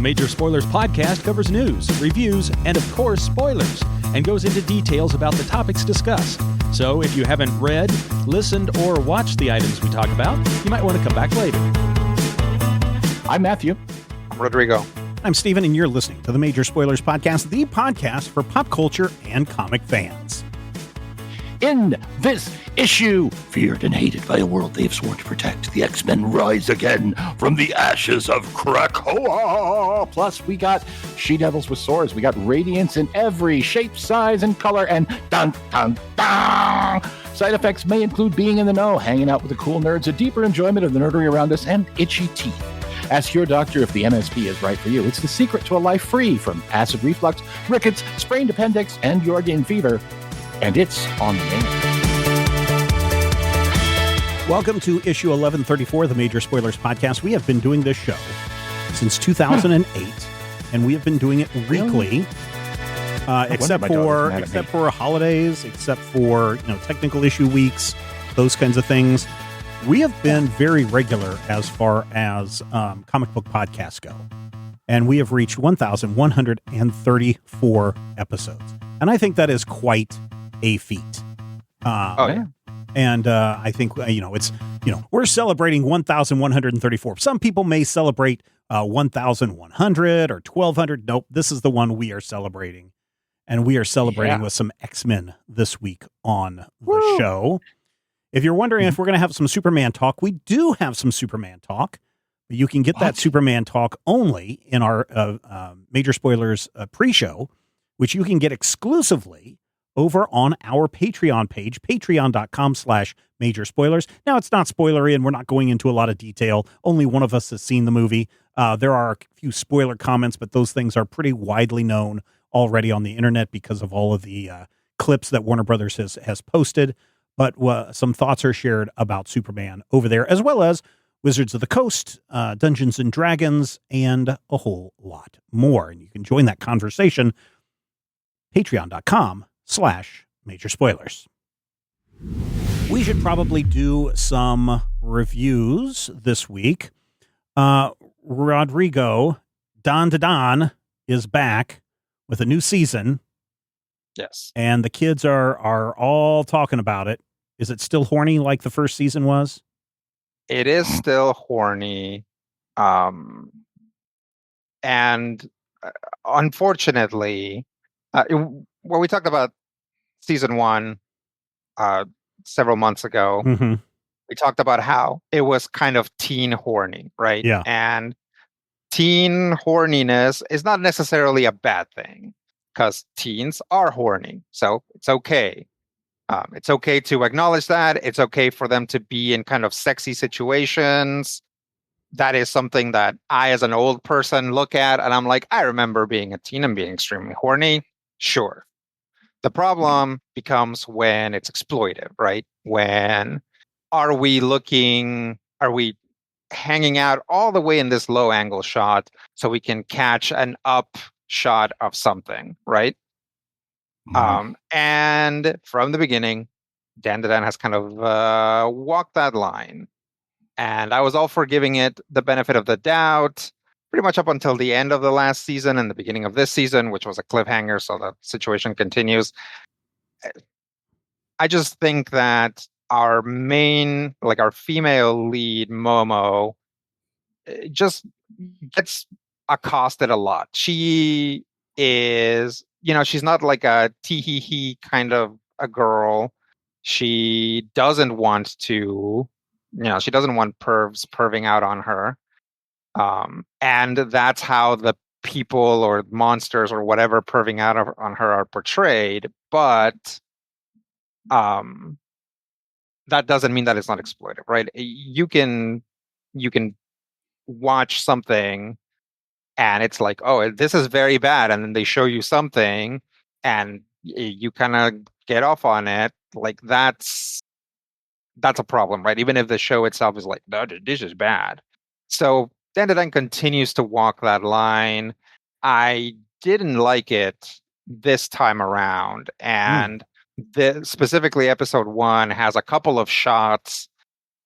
Major Spoilers podcast covers news, reviews, and of course, spoilers, and goes into details about the topics discussed. So if you haven't read, listened, or watched the items we talk about, you might want to come back later. I'm Matthew. I'm Rodrigo. I'm Steven, and you're listening to the Major Spoilers podcast, the podcast for pop culture and comic fans. In this issue, feared and hated by a world they've sworn to protect, the X-Men rise again from the ashes of Krakoa. Plus, we got she-devils with swords. We got radiance in every shape, size, and color. And dun, dun, dun! Side effects may include being in the know, hanging out with the cool nerds, a deeper enjoyment of the nerdery around us, and itchy teeth. Ask your doctor if the MSP is right for you. It's the secret to a life free from acid reflux, rickets, sprained appendix, and Yorgian fever. And it's on the air. Welcome to issue 1134 of the Major Spoilers podcast. We have been doing this show since 2008, and we have been doing it weekly, except for holidays, except for technical issue weeks, those kinds of things. We have been very regular as far as comic book podcasts go, and we have reached 1,134 episodes, and I think that is quite a feat. And I think it's we're celebrating 1,134. Some people may celebrate 1,100 or 1,200. Nope, this is the one we are celebrating, and we are celebrating with some X-Men this week on the show. If you're wondering if we're going to have some Superman talk, we do have some Superman talk. You can get that Superman talk only in our Major Spoilers pre-show, which you can get exclusively over on our Patreon page, patreon.com/Major Spoilers. Now, it's not spoilery, and we're not going into a lot of detail. Only one of us has seen the movie. There are a few spoiler comments, but those things are pretty widely known already on the internet because of all of the clips that Warner Brothers has posted. But some thoughts are shared about Superman over there, as well as Wizards of the Coast, Dungeons and Dragons, and a whole lot more. And you can join that conversation, patreon.com/Major Spoilers. We should probably do some reviews this week. Rodrigo Dan Da Dan is back with a new season. Yes. And the kids are all talking about it. Is it still horny like the first season was? It is still horny. And unfortunately, we talked about season one several months ago. Mm-hmm. We talked about how it was kind of teen horny, right? Yeah. And teen horniness is not necessarily a bad thing because teens are horny. So it's okay. It's okay to acknowledge that. It's okay for them to be in kind of sexy situations. That is something that I, as an old person, look at and I'm like, I remember being a teen and being extremely horny. Sure. The problem becomes when it's exploitive, right? When are we hanging out all the way in this low angle shot so we can catch an up shot of something, right? And from the beginning, Dan Da Dan has kind of walked that line. And I was all for giving it the benefit of the doubt, pretty much up until the end of the last season and the beginning of this season, which was a cliffhanger, so the situation continues. I just think that our female lead, Momo, just gets accosted a lot. She is... she's not like a tee-hee-hee kind of a girl. She doesn't want to, she doesn't want pervs perving out on her. And that's how the people or monsters or whatever perving out on her are portrayed. But that doesn't mean that it's not exploitive, right? You can watch something and it's like, oh, this is very bad. And then they show you something and you kind of get off on it. Like that's a problem, right? Even if the show itself is like, no, this is bad. So Dan Da Dan continues to walk that line. I didn't like it this time around. And specifically episode 1 has a couple of shots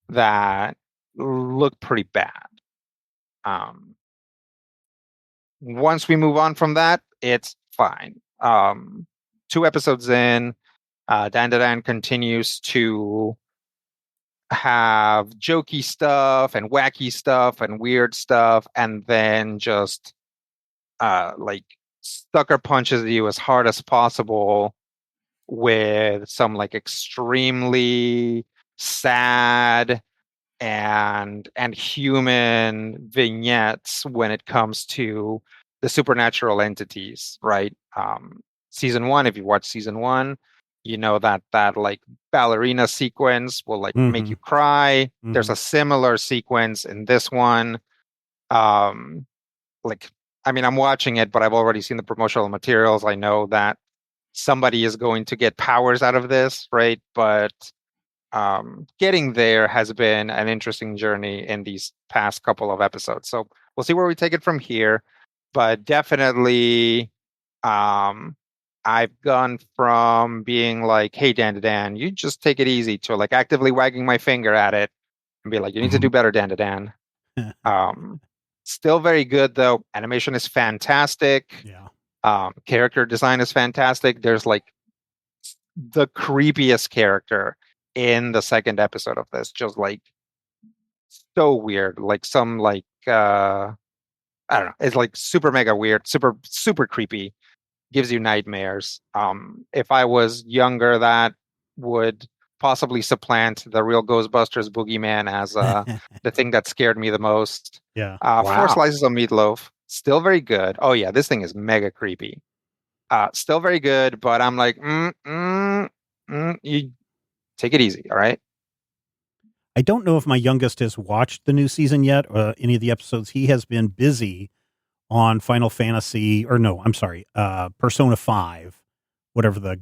that look pretty bad. once we move on from that, it's fine. 2 episodes in, Dan Da Dan continues to have jokey stuff and wacky stuff and weird stuff, and then just like sucker punches you as hard as possible with some like extremely sad and human vignettes when it comes to the supernatural entities, right? Season one, if you watch season one, you know that like ballerina sequence will like make you cry. There's a similar sequence in this one. Like, I mean, I'm watching it, but I've already seen the promotional materials. I know that somebody is going to get powers out of this, right? But getting there has been an interesting journey in these past couple of episodes. So we'll see where we take it from here. But definitely, I've gone from being like, "Hey, Dan to Dan, you just take it easy," to like actively wagging my finger at it and be like, "You need to do better, Dan to Dan." Still very good though. Animation is fantastic. Yeah. Character design is fantastic. There's like the creepiest character in the second episode of this, just like so weird, like some like I don't know, it's like super mega weird, super creepy, gives you nightmares. If I was younger, that would possibly supplant the real Ghostbusters boogeyman as the thing that scared me the most. Yeah. 4 slices of meatloaf, still very good. Oh yeah, this thing is mega creepy. Still very good, but I'm like, you take it easy, all right? I don't know if my youngest has watched the new season yet, any of the episodes. He has been busy on Final Fantasy, or no, I'm sorry, Persona 5, whatever the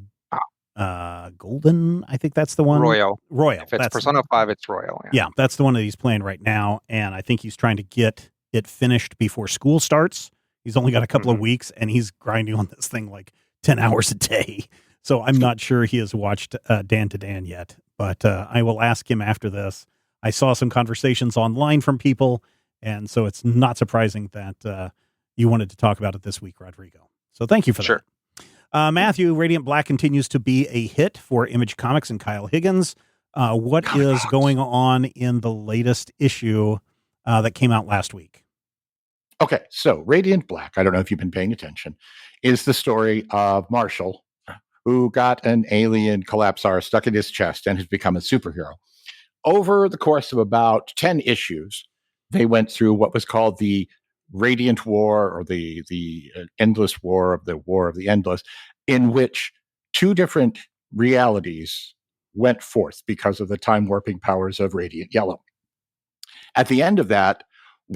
Golden, I think that's the one. Royal. If it's Persona 5, it's Royal. Yeah, that's the one that he's playing right now, and I think he's trying to get it finished before school starts. He's only got a couple of weeks, and he's grinding on this thing like 10 hours a day. So I'm not sure he has watched Dan to Dan yet, but I will ask him after this. I saw some conversations online from people, and so it's not surprising that you wanted to talk about it this week, Rodrigo. So thank you for that. Matthew, Radiant Black continues to be a hit for Image Comics and Kyle Higgins. What is going on in the latest issue that came out last week? Okay, so Radiant Black, I don't know if you've been paying attention, is the story of Marshall, who got an alien collapsar stuck in his chest and has become a superhero. Over the course of about 10 issues, they went through what was called the Radiant War, or the Endless War of the Endless, in which 2 different realities went forth because of the time warping powers of Radiant Yellow. At the end of that,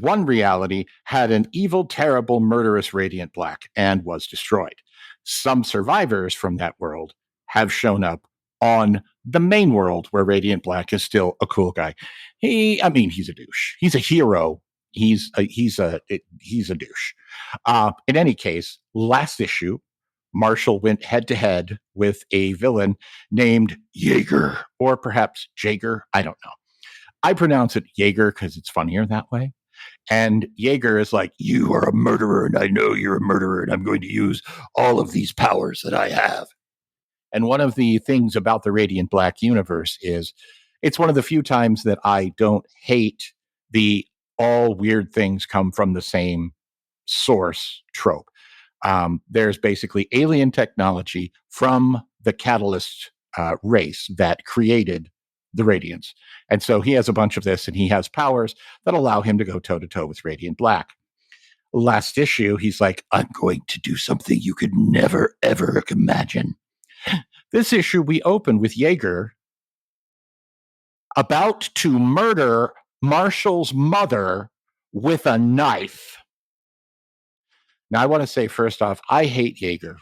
one reality had an evil, terrible, murderous Radiant Black and was destroyed. Some survivors from that world have shown up on the main world, where Radiant Black is still a cool guy. He's a douche. He's a hero. He's a douche. In any case, last issue, Marshall went head to head with a villain named Jaeger, or perhaps Jaeger. I don't know. I pronounce it Jaeger because it's funnier that way. And Jaeger is like, "You are a murderer, and I know you're a murderer, and I'm going to use all of these powers that I have." And one of the things about the Radiant Black universe is it's one of the few times that I don't hate the all weird things come from the same source trope. There's basically alien technology from the Catalyst race that created the Radiants. And so he has a bunch of this, and he has powers that allow him to go toe-to-toe with Radiant Black. Last issue, he's like, "I'm going to do something you could never, ever imagine." This issue, we open with Jaeger about to murder Marshall's mother with a knife. Now, I want to say first off, I hate Jaeger.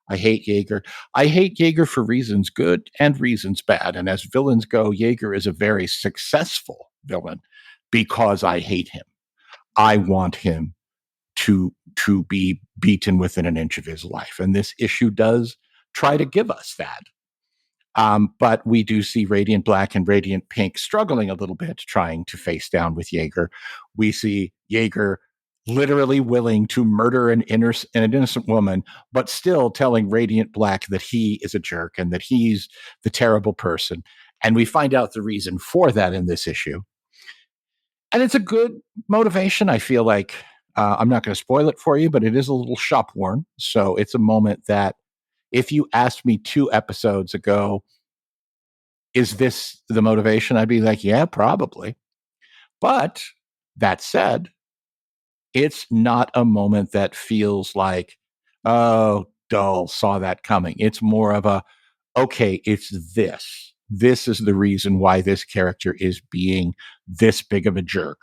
I hate Jaeger for reasons good and reasons bad. And as villains go, Jaeger is a very successful villain because I hate him. I want him to be beaten within an inch of his life. And this issue does try to give us that. But we do see Radiant Black and Radiant Pink struggling a little bit, trying to face down with Jaeger. We see Jaeger literally willing to murder an innocent woman, but still telling Radiant Black that he is a jerk and that he's the terrible person. And we find out the reason for that in this issue. And it's a good motivation. I feel like I'm not going to spoil it for you, but it is a little shop worn. So it's a moment that if you asked me 2 episodes ago, is this the motivation? I'd be like, yeah, probably. But that said, it's not a moment that feels like, oh, dull, saw that coming. It's more of a, okay, it's this. This is the reason why this character is being this big of a jerk.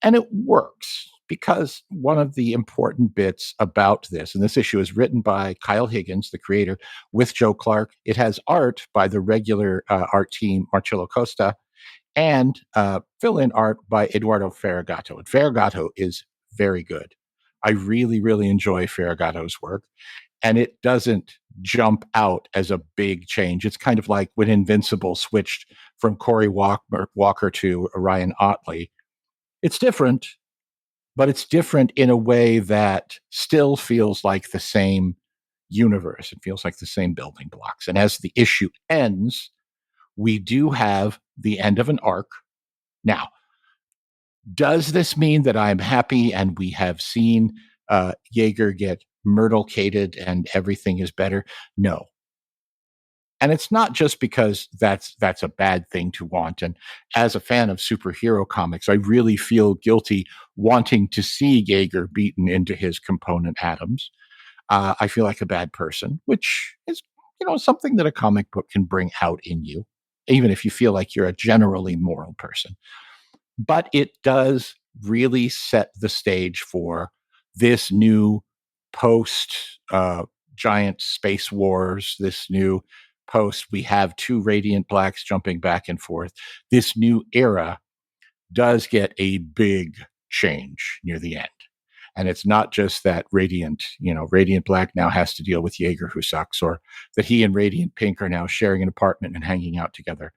And it works because one of the important bits about this, and this issue is written by Kyle Higgins, the creator, with Joe Clark. It has art by the regular art team, Marcelo Costa, and fill-in art by Eduardo Ferigato. And Ferigato is very good. I really, really enjoy Ferrigato's work. And it doesn't jump out as a big change. It's kind of like when Invincible switched from Corey Walker to Ryan Otley. It's different, but it's different in a way that still feels like the same universe. It feels like the same building blocks. And as the issue ends, we do have the end of an arc. Now, does this mean that I'm happy and we have seen Jaeger get myrtle-cated and everything is better? No. And it's not just because that's a bad thing to want. And as a fan of superhero comics, I really feel guilty wanting to see Jaeger beaten into his component atoms. I feel like a bad person, which is, something that a comic book can bring out in you, even if you feel like you're a generally moral person. But it does really set the stage for this new post giant space wars, this new post, we have 2 Radiant Blacks jumping back and forth. This new era does get a big change near the end. And it's not just that Radiant Black now has to deal with Jaeger, who sucks, or that he and Radiant Pink are now sharing an apartment and hanging out together.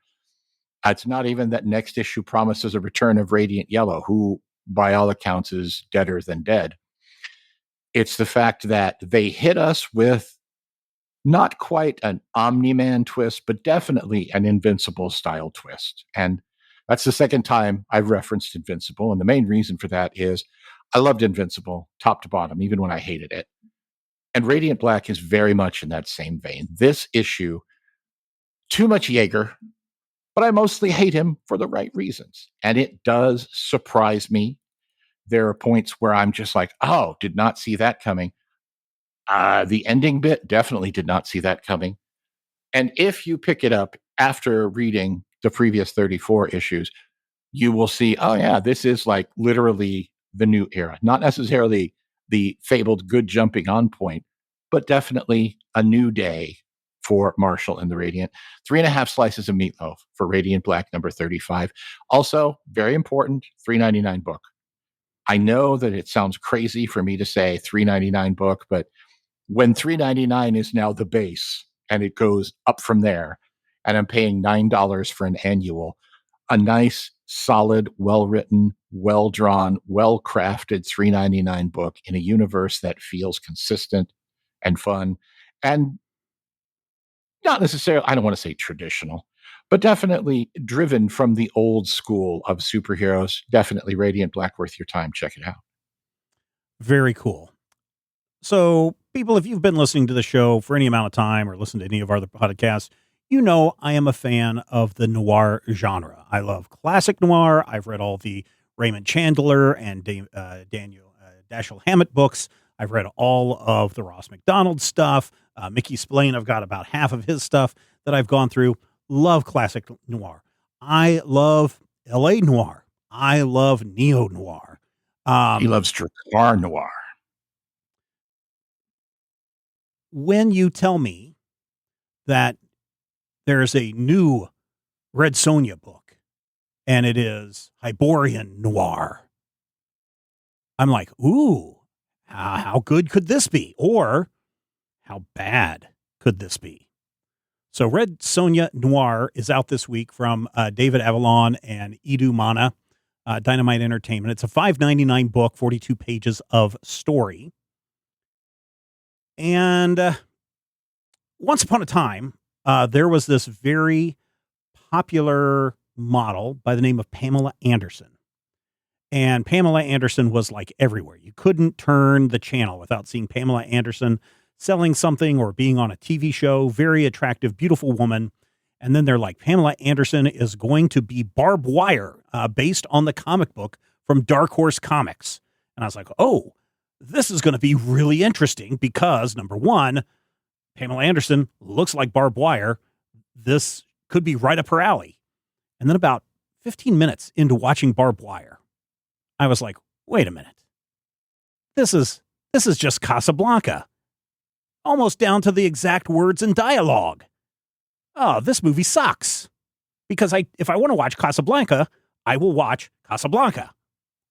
It's not even that next issue promises a return of Radiant Yellow, who, by all accounts, is deader than dead. It's the fact that they hit us with not quite an Omni-Man twist, but definitely an Invincible style twist. And that's the second time I've referenced Invincible. And the main reason for that is I loved Invincible top to bottom, even when I hated it. And Radiant Black is very much in that same vein. This issue, too much Jaeger, but I mostly hate him for the right reasons. And it does surprise me. There are points where I'm just like, oh, did not see that coming. The ending bit, definitely did not see that coming. And if you pick it up after reading the previous 34 issues, you will see, oh yeah, this is like literally the new era. Not necessarily the fabled good jumping on point, but definitely a new day for Marshall and the Radiant. 3.5 slices of meatloaf for Radiant Black number 35. Also, very important, $3.99 book. I know that it sounds crazy for me to say $3.99 book, but when $3.99 is now the base and it goes up from there, and I'm paying $9 for an annual, a nice, solid, well-written, well-drawn, well-crafted $3.99 book in a universe that feels consistent and fun and not necessarily, I don't want to say traditional, but definitely driven from the old school of superheroes. Definitely Radiant Black, worth your time. Check it out. Very cool. So, people, if you've been listening to the show for any amount of time or listened to any of our other podcasts, you know I am a fan of the noir genre. I love classic noir. I've read all the Raymond Chandler and Daniel Dashiell Hammett books. I've read all of the Ross McDonald stuff. Mickey Spillane, I've got about half of his stuff that I've gone through. Love classic noir. I love L.A. noir. I love neo-noir. He loves Drakkar Noir. When you tell me that there's a new Red Sonja book and it is Hyborian Noir, I'm like, ooh, how good could this be? Or how bad could this be? So Red Sonja Noir is out this week from David Avalon and Edu Mana. Dynamite Entertainment. It's a $5.99 book, 42 pages of story. And once upon a time, there was this very popular model by the name of Pamela Anderson. And Pamela Anderson was like everywhere. You couldn't turn the channel without seeing Pamela Anderson selling something or being on a TV show. Very attractive, beautiful woman. And then they're like, Pamela Anderson is going to be Barbed Wire, based on the comic book from Dark Horse Comics. And I was like, oh, this is going to be really interesting because, number one, Pamela Anderson looks like Barbed Wire. This could be right up her alley. And then about 15 minutes into watching Barbed Wire, I was like, wait a minute. This is just Casablanca. Almost down to the exact words and dialogue. Oh, this movie sucks. Because if I want to watch Casablanca, I will watch Casablanca.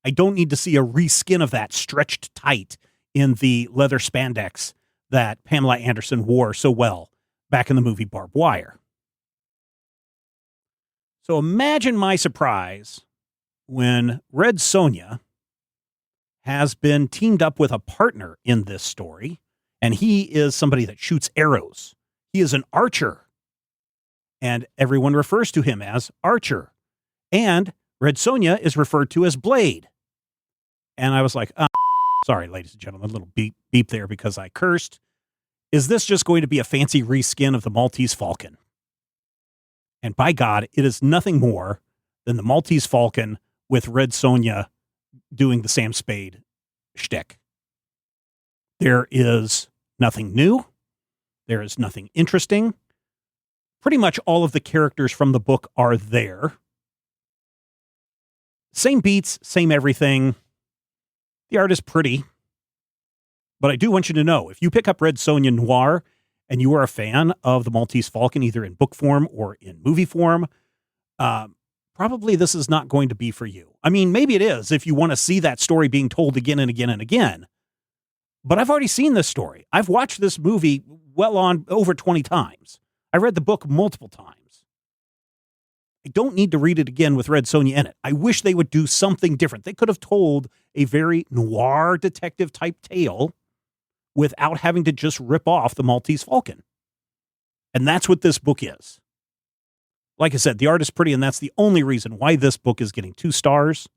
I don't need to see a reskin of that stretched tight in the leather spandex that Pamela Anderson wore so well back in the movie Barbed Wire. So imagine my surprise when Red Sonja has been teamed up with a partner in this story, and he is somebody that shoots arrows. He is an archer, and everyone refers to him as Archer. And Red Sonja is referred to as Blade. And I was like, sorry, ladies and gentlemen, a little beep there because I cursed. Is this just going to be a fancy reskin of the Maltese Falcon? And by God, it is nothing more than the Maltese Falcon with Red Sonja doing the Sam Spade shtick. There is nothing new. There is nothing interesting. Pretty much all of the characters from the book are there. Same beats, same everything. The art is pretty. But I do want you to know, if you pick up Red Sonja Noir and you are a fan of the Maltese Falcon, either in book form or in movie form, probably this is not going to be for you. I mean, maybe it is if you want to see that story being told again and again and again. But I've already seen this story. I've watched this movie well on over 20 times. I read the book multiple times. I don't need to read it again with Red Sonja in it. I wish they would do something different. They could have told a very noir detective type tale without having to just rip off the Maltese Falcon. And that's what this book is. Like I said, the art is pretty, and that's the only reason why this book is getting 2 stars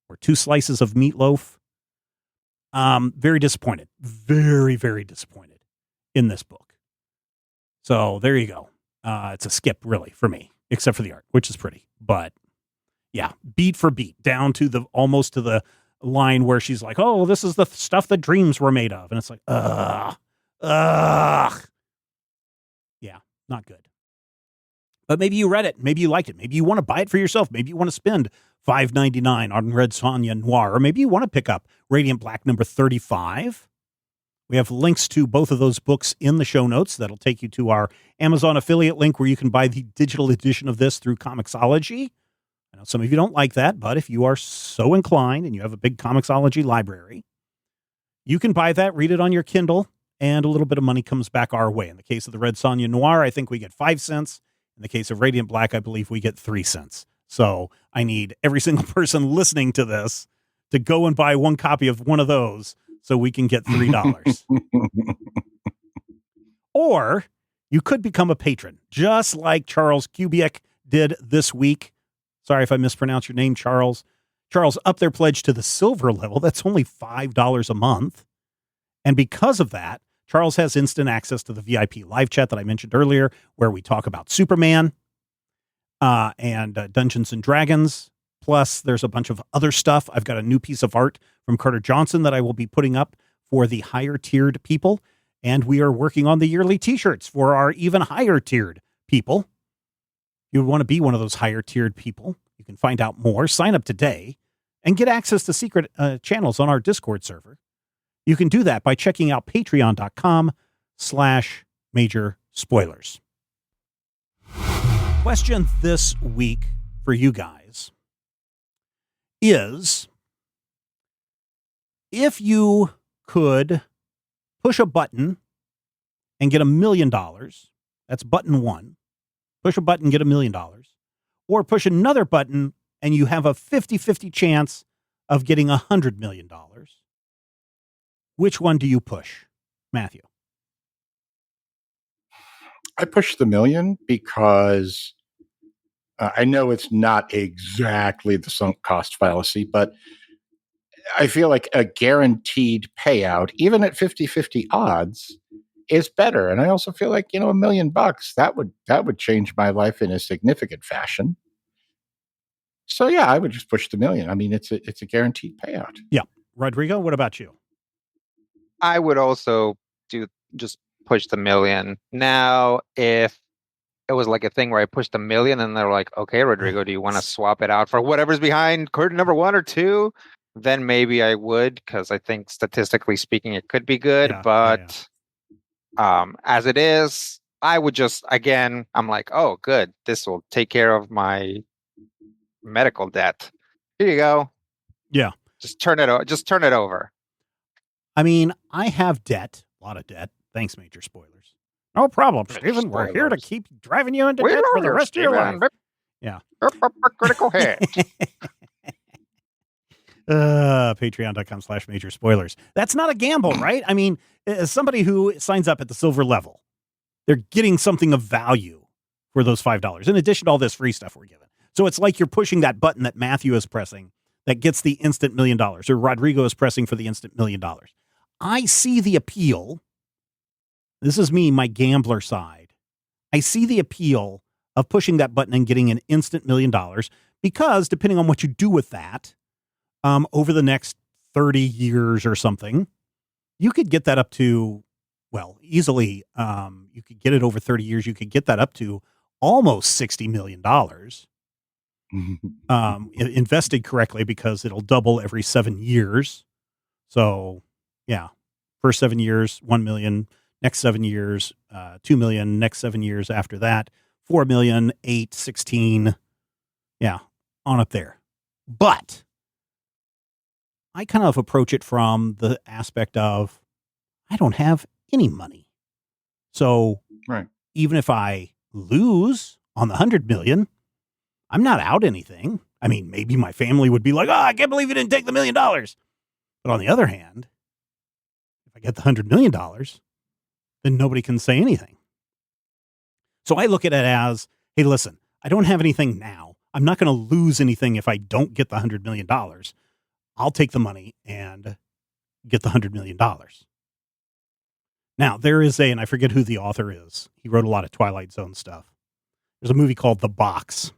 or 2 slices of meatloaf. Very disappointed. Very, very disappointed in this book. So there you go. It's a skip, really, for me, except for the art, which is pretty. But yeah, beat for beat, down to almost to the line where she's like, oh, this is the stuff that dreams were made of. And it's like, ugh. Yeah, not good. But maybe you read it. Maybe you liked it. Maybe you want to buy it for yourself. Maybe you want to spend $5.99 on Red Sonja Noir. Or maybe you want to pick up Radiant Black number 35. We have links to both of those books in the show notes. That'll take you to our Amazon affiliate link where you can buy the digital edition of this through Comixology. I know some of you don't like that, but if you are so inclined and you have a big Comixology library, you can buy that, read it on your Kindle, and a little bit of money comes back our way. In the case of the Red Sonja Noir, I think we get 5 cents. In the case of Radiant Black, I believe we get 3 cents. So I need every single person listening to this to go and buy one copy of one of those so we can get $3. Or you could become a patron, just like Charles Kubiak did this week. Sorry if I mispronounced your name, Charles. Charles upped their pledge to the silver level. That's only $5 a month. And because of that, Charles has instant access to the VIP live chat that I mentioned earlier, where we talk about Superman and Dungeons and Dragons. Plus, there's a bunch of other stuff. I've got a new piece of art from Carter Johnson that I will be putting up for the higher tiered people. And we are working on the yearly t-shirts for our even higher tiered people. You would want to be one of those higher tiered people. You can find out more, sign up today, and get access to secret channels on our Discord server. You can do that by checking out patreon.com/major spoilers. Question this week for you guys is, if you could push a button and get $1 million, that's button 1, push a button, get $1 million, or push another button and you have a 50-50 chance of getting $100 million. Which one do you push, Matthew? I push the million because I know it's not exactly the sunk cost fallacy, but I feel like a guaranteed payout, even at 50-50 odds, is better. And I also feel like, $1 million, that would change my life in a significant fashion. So yeah, I would just push the million. I mean, it's a guaranteed payout. Yeah. Rodrigo, what about you? I would also just push the million. Now, if it was like a thing where I pushed a million and they're like, okay, Rodrigo, do you want to swap it out for whatever's behind curtain number 1 or 2? Then maybe I would, because I think statistically speaking, it could be good. But as it is, I would just, again, I'm like, oh, good. This will take care of my medical debt. Here you go. Yeah. Just turn it over. I mean, I have debt, a lot of debt. Thanks, Major Spoilers. No problem, Stephen. We're here to keep driving you into debt for the rest of your life. Yeah. Critical hit. Patreon.com/Major Spoilers. That's not a gamble, right? I mean, as somebody who signs up at the silver level, they're getting something of value for those $5, in addition to all this free stuff we're given. So it's like you're pushing that button that Matthew is pressing that gets the instant $1 million, or Rodrigo is pressing for the instant $1 million. I see the appeal. This is me, my gambler side. I see the appeal of pushing that button and getting an instant $1 million because depending on what you do with that, over the next 30 years or something, you could get that up to, well, easily, you could get it over 30 years. You could get that up to almost $60 million. Invested correctly, because it'll double every 7 years. So yeah, first 7 years, 1 million, next 7 years, 2 million, next 7 years after that, 4 million, 8, 16. Yeah, on up there. But I kind of approach it from the aspect of, I don't have any money. So right. Even if I lose on the 100 million, I'm not out anything. I mean, maybe my family would be like, I can't believe you didn't take the $1 million. But on the other hand, if I get the $100 million, then nobody can say anything. So I look at it as, hey, listen, I don't have anything now. I'm not going to lose anything if I don't get the $100 million. I'll take the money and get the $100 million. Now, there is and I forget who the author is. He wrote a lot of Twilight Zone stuff. There's a movie called The Box.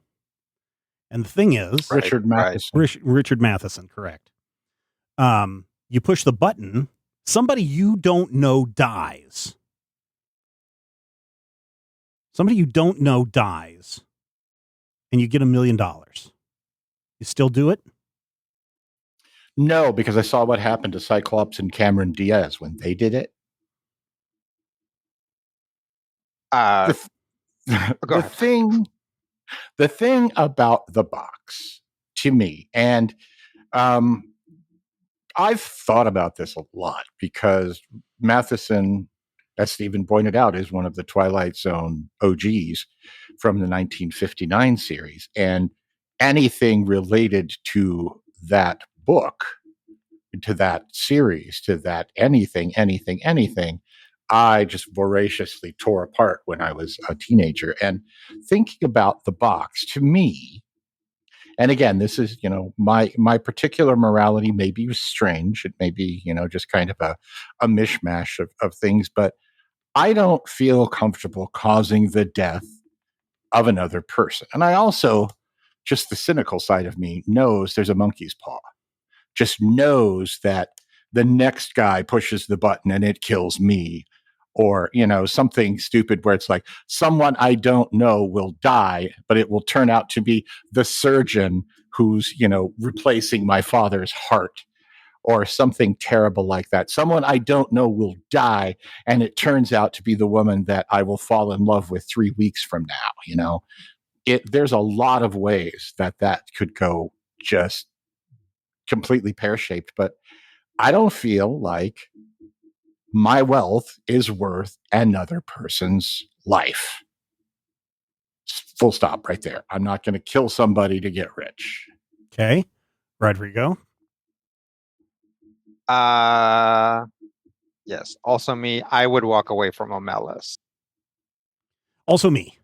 And the thing is, Richard Matheson. Richard Matheson, correct. You push the button, somebody you don't know dies. Somebody you don't know dies, and you get $1 million. You still do it? No, because I saw what happened to Cyclops and Cameron Diaz when they did it. The thing about The Box, to me, and I've thought about this a lot, because Matheson, as Stephen pointed out, is one of the Twilight Zone OGs from the 1959 series. And anything related to that book, to that series, to that anything, I just voraciously tore apart when I was a teenager. And thinking about The Box, to me, and again, this is, my particular morality may be strange. It may be, just kind of a mishmash of things, but I don't feel comfortable causing the death of another person. And I also, just the cynical side of me, knows there's a monkey's paw, just knows that the next guy pushes the button and it kills me. Or, something stupid where it's like someone I don't know will die, but it will turn out to be the surgeon who's, replacing my father's heart, or something terrible like that. Someone I don't know will die, and it turns out to be the woman that I will fall in love with 3 weeks from now. There's a lot of ways that could go just completely pear-shaped, but I don't feel like my wealth is worth another person's life. Full stop right there. I'm not going to kill somebody to get rich. Okay. Rodrigo? Yes. Also me, I would walk away from Omelis. Also me.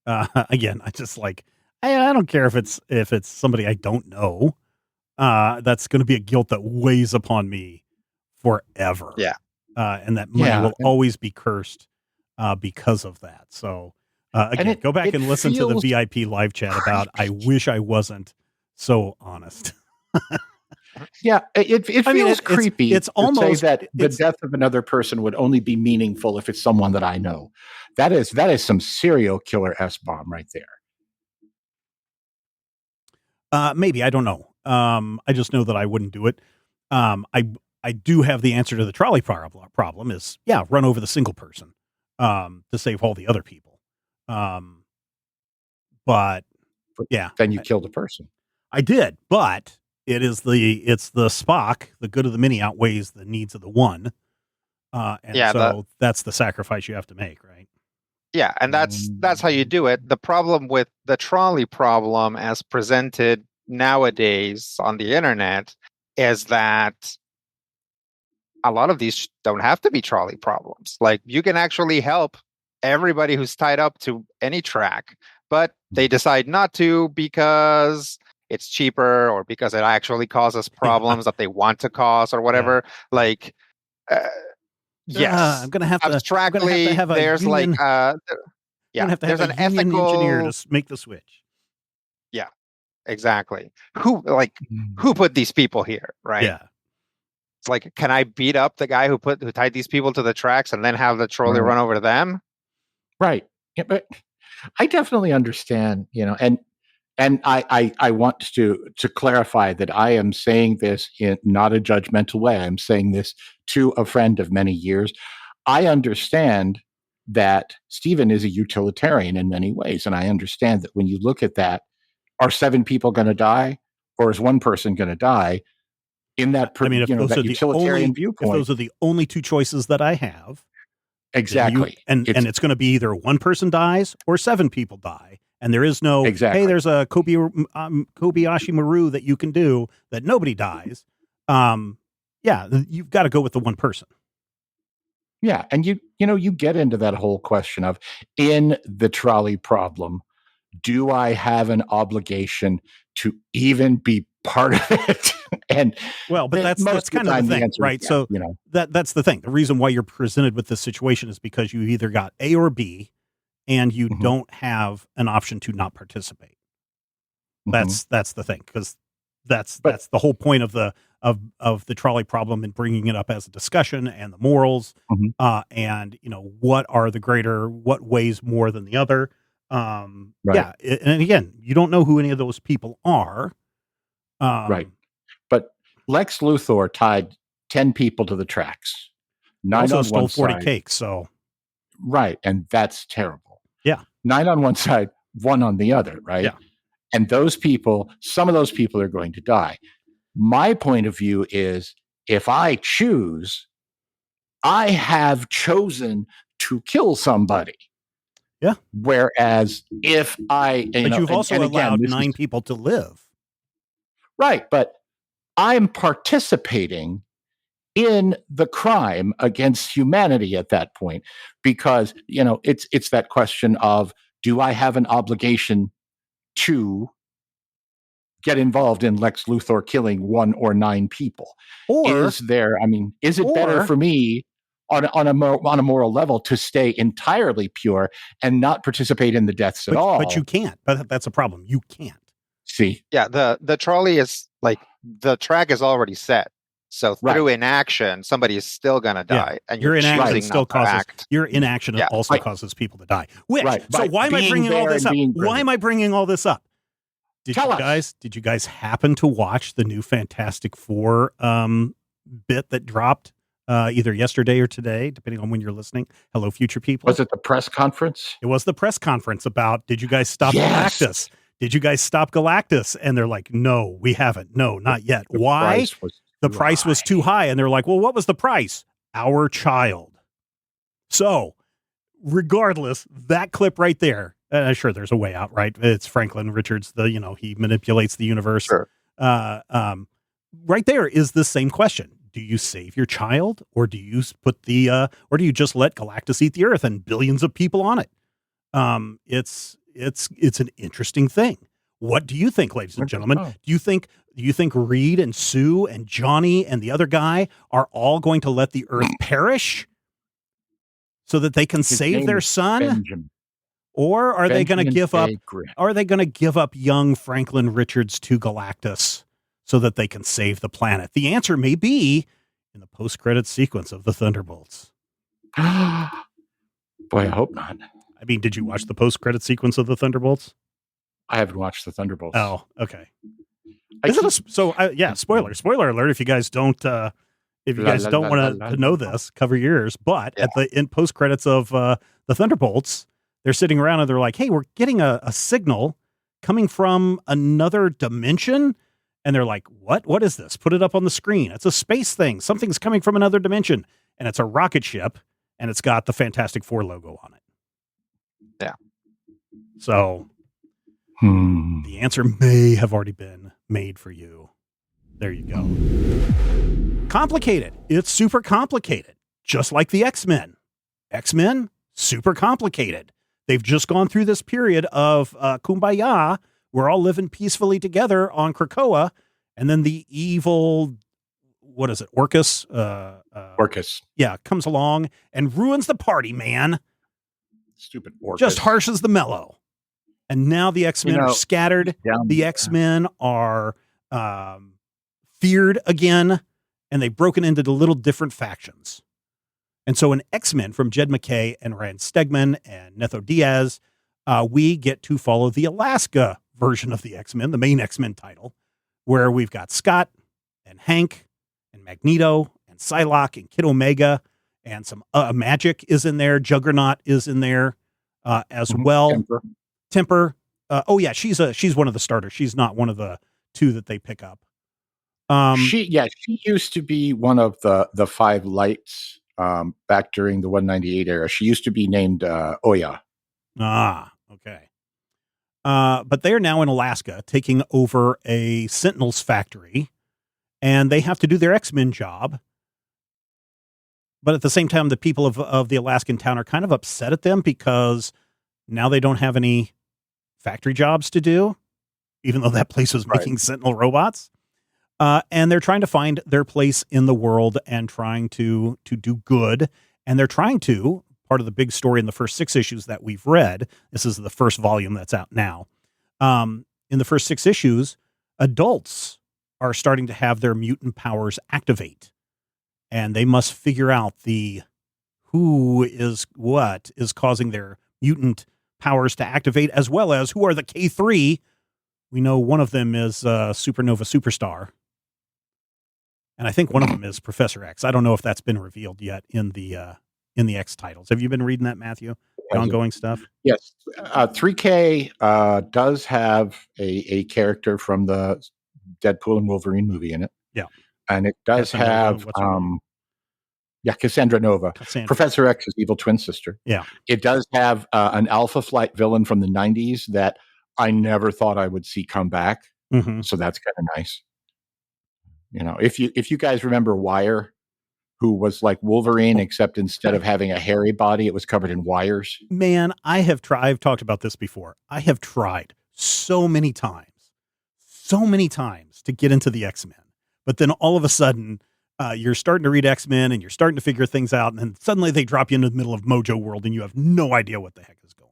Again, I just like, I don't care if it's somebody I don't know. That's going to be a guilt that weighs upon me forever. Yeah. And that money will always be cursed because of that. So again, go back and listen to the VIP live chat about I wish I wasn't so honest. Yeah, it feels creepy. It's almost say that the death of another person would only be meaningful if it's someone that I know. That is some serial killer S-bomb right there. Maybe, I don't know. I just know that I wouldn't do it. I do have the answer to the trolley problem is, run over the single person to save all the other people. But then you killed a person. I did, but it's the Spock, the good of the many outweighs the needs of the one. That's the sacrifice you have to make, right? Yeah, and that's how you do it. The problem with the trolley problem as presented nowadays on the internet is that a lot of these don't have to be trolley problems. Like, you can actually help everybody who's tied up to any track, but they decide not to because it's cheaper or because it actually causes problems that they want to cause or whatever. Like, yes, I'm gonna have to abstractly. have a there's union, like, there's an ethical engineer to make the switch. Yeah, exactly. Who put these people here, right? Yeah. It's like, can I beat up the guy who tied these people to the tracks and then have the trolley run over them? Right. Yeah, but I definitely understand, and I want to clarify that I am saying this in not a judgmental way. I'm saying this to a friend of many years. I understand that Stephen is a utilitarian in many ways, and I understand that when you look at that, are 7 people going to die, or is 1 person going to die? In that, that utilitarian viewpoint, if those are the only 2 choices that I have, exactly, and it's going to be either 1 person dies or 7 people die. And there is no, hey, there's a Kobayashi Maru that you can do that nobody dies. You've got to go with the 1 person. Yeah, and you get into that whole question of, in the trolley problem, do I have an obligation to even be part of it? And but that's kind of the thing, right? Yeah, so that's the thing. The reason why you're presented with this situation is because you either got A or B, and you don't have an option to not participate. That's the thing, because that's the whole point of the trolley problem and bringing it up as a discussion, and the morals, and what weighs more than the other. Right. Yeah, and again, you don't know who any of those people are. Right, but Lex Luthor tied 10 people to the tracks. 9 also on stole one 40 side. cakes. So right, and that's terrible. Yeah, 9 on one side, 1 on the other. Right. Yeah, and some of those people are going to die. My point of view is, if I choose, I have chosen to kill somebody. Yeah. Whereas if but you've also allowed 9 people to live. Right, but I'm participating in the crime against humanity at that point, because it's that question of, do I have an obligation to get involved in Lex Luthor killing 1 or 9 people? Or is it better for me on a moral level to stay entirely pure and not participate in the deaths at all? But you can't. But that's a problem. You can't. See? Yeah, the trolley is like, the track is already set. So through inaction, somebody is still going to die. And your inaction still causes your inaction also causes people to die. So why am I bringing all this up? Why am I bringing all this up? Did you guys happen to watch the new Fantastic Four bit that dropped either yesterday or today, depending on when you're listening? Hello, future people. Was it the press conference? It was the press conference about, did you guys stop Galactus? Did you guys stop Galactus? And they're like, no, we haven't. No, not yet. Why? The price was too high. And they're like, well, what was the price? Our child. So regardless, that clip right there Sure, there's a way out, right? It's Franklin Richards. He manipulates the universe. Sure. Right there is the same question: do you save your child, or do you or do you just let Galactus eat the Earth and billions of people on it? It's an interesting thing. What do you think, ladies and gentlemen? Do you think Reed and Sue and Johnny and the other guy are all going to let the Earth perish so that they can save their son? Benjamin. Or are they going to give up? Grimm. Are they going to give up young Franklin Richards to Galactus so that they can save the planet? The answer may be in the post-credits sequence of the Thunderbolts. Boy, I hope not. I mean, did you watch the post-credit sequence of the Thunderbolts? I haven't watched the Thunderbolts. Oh, okay. Spoiler alert! If you guys don't, want to know this, cover your ears. But in post credits of the Thunderbolts, they're sitting around and they're like, "Hey, we're getting a signal coming from another dimension," and they're like, "What? What is this? Put it up on the screen. It's a space thing. Something's coming from another dimension, and it's a rocket ship, and it's got the Fantastic Four logo on it." Yeah. So. The answer may have already been made for you. There you go. Complicated. It's super complicated. Just like the X-Men. X-Men, super complicated. They've just gone through this period of kumbaya. We're all living peacefully together on Krakoa. And then the evil, what is it, Orcus? Orcus. Yeah, comes along and ruins the party, man. Stupid Orcus. Just harshes the mellow. And now the X-Men are scattered. The X-Men are feared again, and they've broken into the little different factions. And so in X-Men from Jed MacKay and Rand Stegman and Netho Diaz, we get to follow the Alaska version of the X-Men, the main X-Men title, where we've got Scott and Hank and Magneto and Psylocke and Kid Omega, and some Magic is in there. Juggernaut is in there as well. Temper. She's one of the starters. She's not one of the two that they pick up. She used to be one of the five lights back during the 198 era. She used to be named Oya. Okay. But they are now in Alaska taking over a Sentinels factory, and they have to do their X-Men job. But at the same time, the people of the Alaskan town are kind of upset at them because now they don't have any factory jobs to do, even though that place was making Sentinel robots. And they're trying to find their place in the world and trying to do good. And they're trying to, part of the big story in the first 6 issues that we've read, this is the first volume that's out now. In the first 6 issues, adults are starting to have their mutant powers activate. And they must figure out who is causing their mutant powers to activate, as well as who are the K3. We know one of them is Supernova Superstar. And I think one of them is Professor X. I don't know if that's been revealed yet in the X titles. Have you been reading that, Matthew? The ongoing stuff? Yes. 3K does have a character from the Deadpool and Wolverine movie in it. Yeah. And it does have Cassandra Nova. Professor X's evil twin sister. Yeah. It does have an Alpha Flight villain from the 90s that I never thought I would see come back. Mm-hmm. So that's kind of nice. You know, if you guys remember Wire, who was like Wolverine, except instead of having a hairy body, it was covered in wires. Man, I've talked about this before. I have tried so many times to get into the X-Men. But then all of a sudden, you're starting to read X-Men and you're starting to figure things out. And then suddenly they drop you into the middle of Mojo World and you have no idea what the heck is going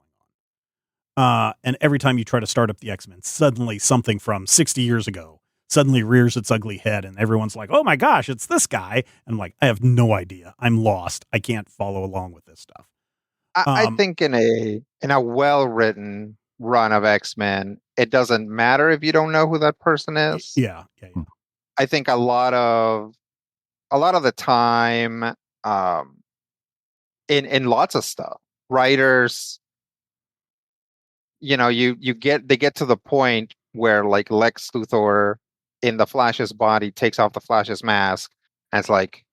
on. And every time you try to start up the X-Men, suddenly something from 60 years ago suddenly rears its ugly head and everyone's like, oh my gosh, it's this guy. And I'm like, I have no idea. I'm lost. I can't follow along with this stuff. I think in a well-written run of X-Men, it doesn't matter if you don't know who that person is. Yeah. I think a lot of the time, in lots of stuff, writers, you know, they get to the point where like Lex Luthor in the Flash's body takes off the Flash's mask, and it's like,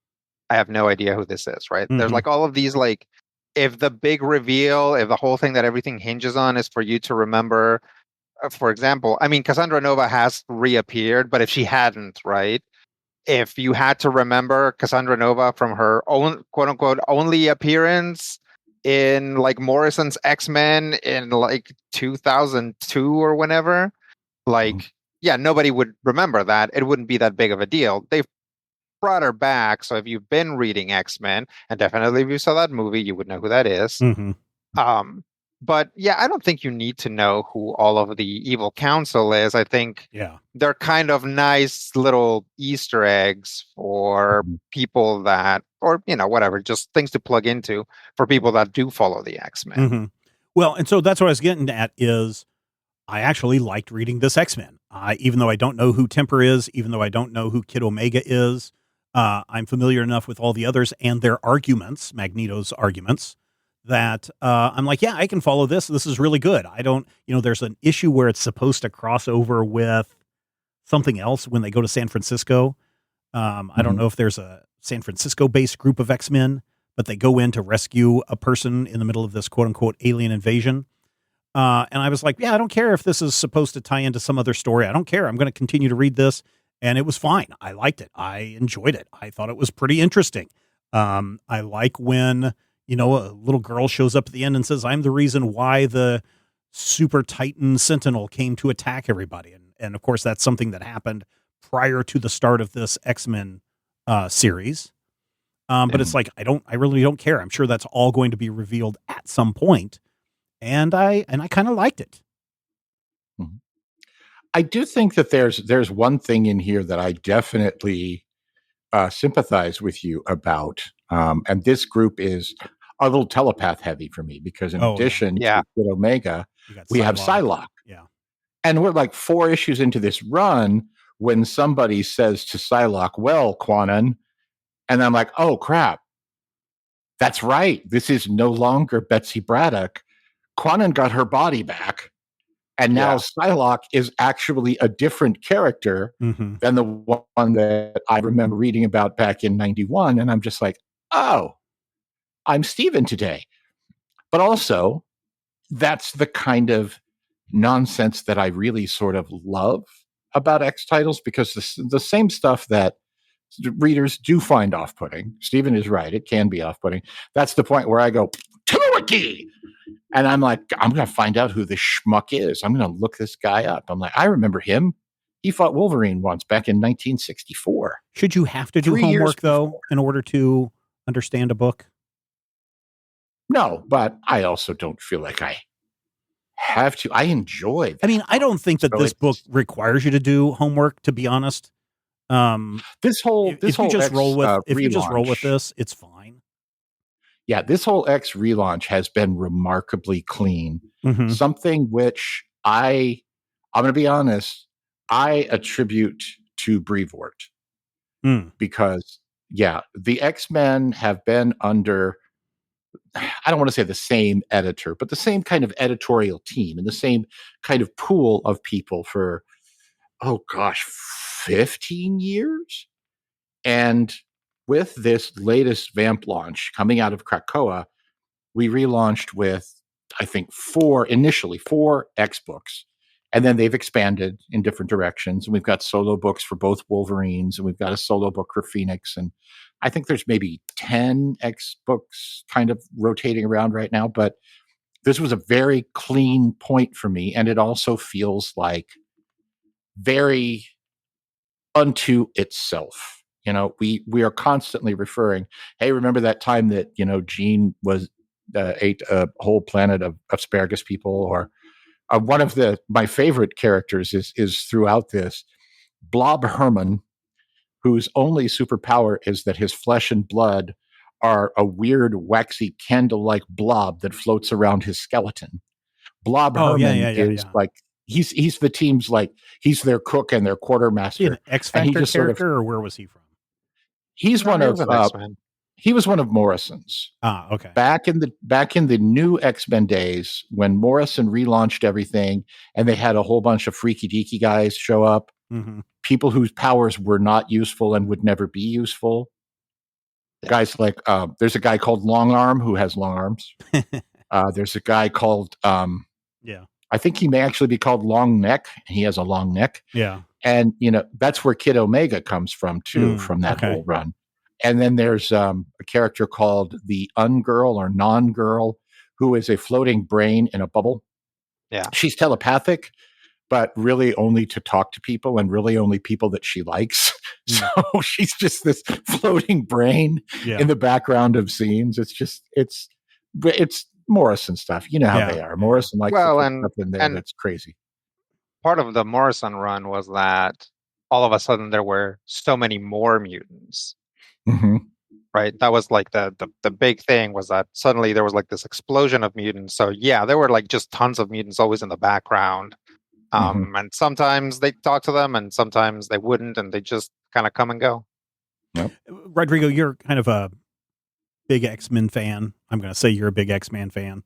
I have no idea who this is, right? Mm-hmm. There's like all of these like if the big reveal, if the whole thing that everything hinges on is for you to remember, for example, I mean, Cassandra Nova has reappeared, but if she hadn't, right? If you had to remember Cassandra Nova from her own quote unquote only appearance in like Morrison's X-Men in like 2002 or whenever, like, yeah, nobody would remember that. It wouldn't be that big of a deal. They've brought her back. So if you've been reading X-Men, and definitely if you saw that movie, you would know who that is. Mm-hmm. But yeah, I don't think you need to know who all of the evil council is. I think they're kind of nice little Easter eggs for people that, or, you know, whatever, just things to plug into for people that do follow the X-Men. Mm-hmm. Well, and so that's what I was getting at is I actually liked reading this X-Men. Even though I don't know who Temper is, even though I don't know who Kid Omega is, I'm familiar enough with all the others and their arguments, Magneto's arguments, that I'm like, yeah, I can follow this. This is really good. I don't, you know, there's an issue where it's supposed to cross over with something else when they go to San Francisco. I don't know if there's a San Francisco-based group of X-Men, but they go in to rescue a person in the middle of this quote-unquote alien invasion. And I was like, yeah, I don't care if this is supposed to tie into some other story. I don't care. I'm going to continue to read this. And it was fine. I liked it. I enjoyed it. I thought it was pretty interesting. I like when, you know, a little girl shows up at the end and says, I'm the reason why the Super Titan Sentinel came to attack everybody. And of course, that's something that happened prior to the start of this X-Men series. But it's like, I really don't care. I'm sure that's all going to be revealed at some point. And I kind of liked it. I do think that there's one thing in here that I definitely sympathize with you about. And this group is a little telepath heavy for me because in addition to Kid Omega, we have Psylocke. Yeah. And we're like 4 issues into this run when somebody says to Psylocke, well, Quanon, and I'm like, oh, crap. That's right. This is no longer Betsy Braddock. Quanon got her body back. And now Psylocke is actually a different character than the one that I remember reading about back in 91. And I'm just like, oh, I'm Steven today. But also, that's the kind of nonsense that I really sort of love about X titles, because the same stuff that readers do find off-putting. Steven is right. It can be off-putting. That's the point where I go, to the wiki! And I'm like, I'm going to find out who this schmuck is. I'm going to look this guy up. I'm like, I remember him. He fought Wolverine once back in 1964. Should you have to do homework, though, in order to understand a book? No, but I also don't feel like I have to. I enjoy that. I mean, I don't think that this book requires you to do homework, to be honest. If you just roll with this, it's fine. Yeah, this whole X relaunch has been remarkably clean. Something which I'm going to be honest, I attribute to Brevoort. Because, the X-Men have been under, I don't want to say the same editor, but the same kind of editorial team and the same kind of pool of people for, 15 years? And with this latest Vamp launch coming out of Krakoa, we relaunched with, I think, 4 X books. And then they've expanded in different directions. And we've got solo books for both Wolverines, and we've got a solo book for Phoenix. And I think there's maybe 10 X books kind of rotating around right now. But this was a very clean point for me. And it also feels like very unto itself. You know, we are constantly referring, hey, remember that time that, Jean ate a whole planet of asparagus people? Or one of my favorite characters is throughout this, Blob Herman, whose only superpower is that his flesh and blood are a weird, waxy, candle-like blob that floats around his skeleton. Blob Herman is like, he's the team's, like, he's their cook and their quartermaster. An X-Factor character, or where was he from? He's one of he was one of Morrison's. Okay. Back in the new X-Men days, when Morrison relaunched everything and they had a whole bunch of freaky deaky guys show up, people whose powers were not useful and would never be useful. Guys like there's a guy called Long Arm who has long arms. There's a guy called I think he may actually be called Long Neck, and he has a long neck. Yeah. And that's where Kid Omega comes from too, from that whole run. And then there's a character called the Ungirl or Non-Girl, who is a floating brain in a bubble. Yeah. She's telepathic, but really only to talk to people, and really only people that she likes. So she's just this floating brain in the background of scenes. It's Morrison stuff. You know how they are. Morrison likes to put stuff in there that's crazy. Part of the Morrison run was that all of a sudden there were so many more mutants. Mm-hmm. Right? That was like the big thing, was that suddenly there was like this explosion of mutants. So yeah, there were like just tons of mutants always in the background. And sometimes they talk to them and sometimes they wouldn't, and they just kind of come and go. Yep. Rodrigo, you're kind of a big X-Men fan. I'm going to say you're a big X-Men fan.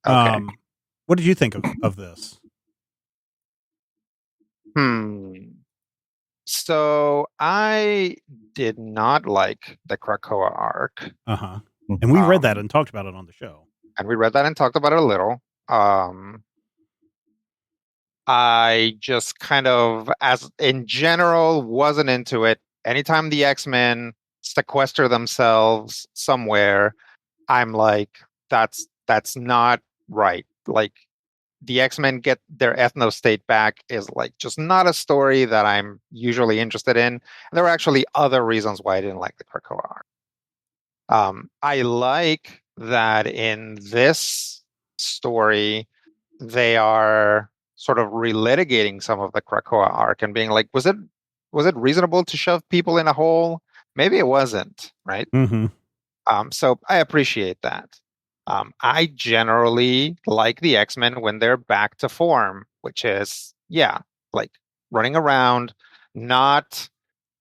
Okay. What did you think of this? So I did not like the Krakoa arc. And we read that and talked about it on the show. And we read that and talked about it a little. I just kind of, as in general, wasn't into it. Anytime the X-Men sequester themselves somewhere, I'm like, that's not right. Like, the X-Men get their ethno state back is like just not a story that I'm usually interested in. And there were actually other reasons why I didn't like the Krakoa arc. I like that in this story, they are sort of relitigating some of the Krakoa arc and being like, was it reasonable to shove people in a hole? Maybe it wasn't, right? So I appreciate that. I generally like the X-Men when they're back to form, which is, like running around, not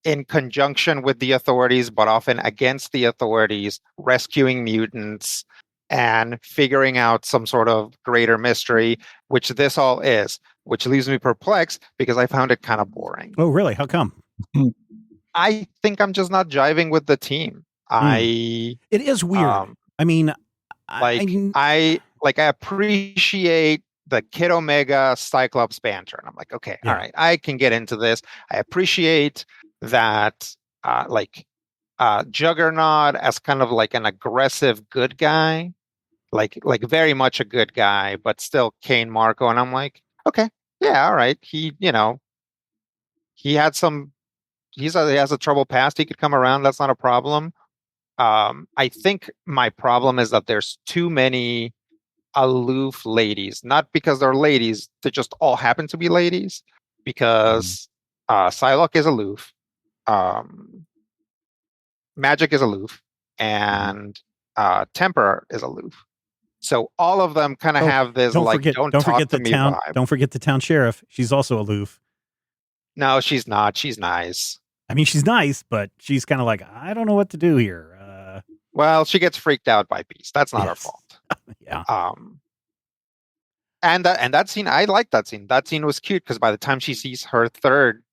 in conjunction with the authorities, but often against the authorities, rescuing mutants and figuring out some sort of greater mystery, which this all is, which leaves me perplexed because I found it kind of boring. Oh, really? How come? I think I'm just not jiving with the team. It is weird. I mean, I appreciate the Kid Omega Cyclops banter, and I'm like, okay, all right, I can get into this. I appreciate that, Juggernaut as kind of like an aggressive good guy, like very much a good guy, but still Kane Marco, and I'm like, okay, yeah, all right, he has a troubled past. He could come around. That's not a problem. I think my problem is that there's too many aloof ladies, not because they're ladies, they just all happen to be ladies, because Psylocke is aloof, Magic is aloof, and Temper is aloof. So all of them kind of have this don't forget the town vibe. Don't forget the town sheriff. She's also aloof. No, she's not. She's nice. I mean, she's nice, but she's kind of like, I don't know what to do here. Well, she gets freaked out by Beast. That's not her fault. Yeah. And that scene, I like that scene. That scene was cute because by the time she sees her third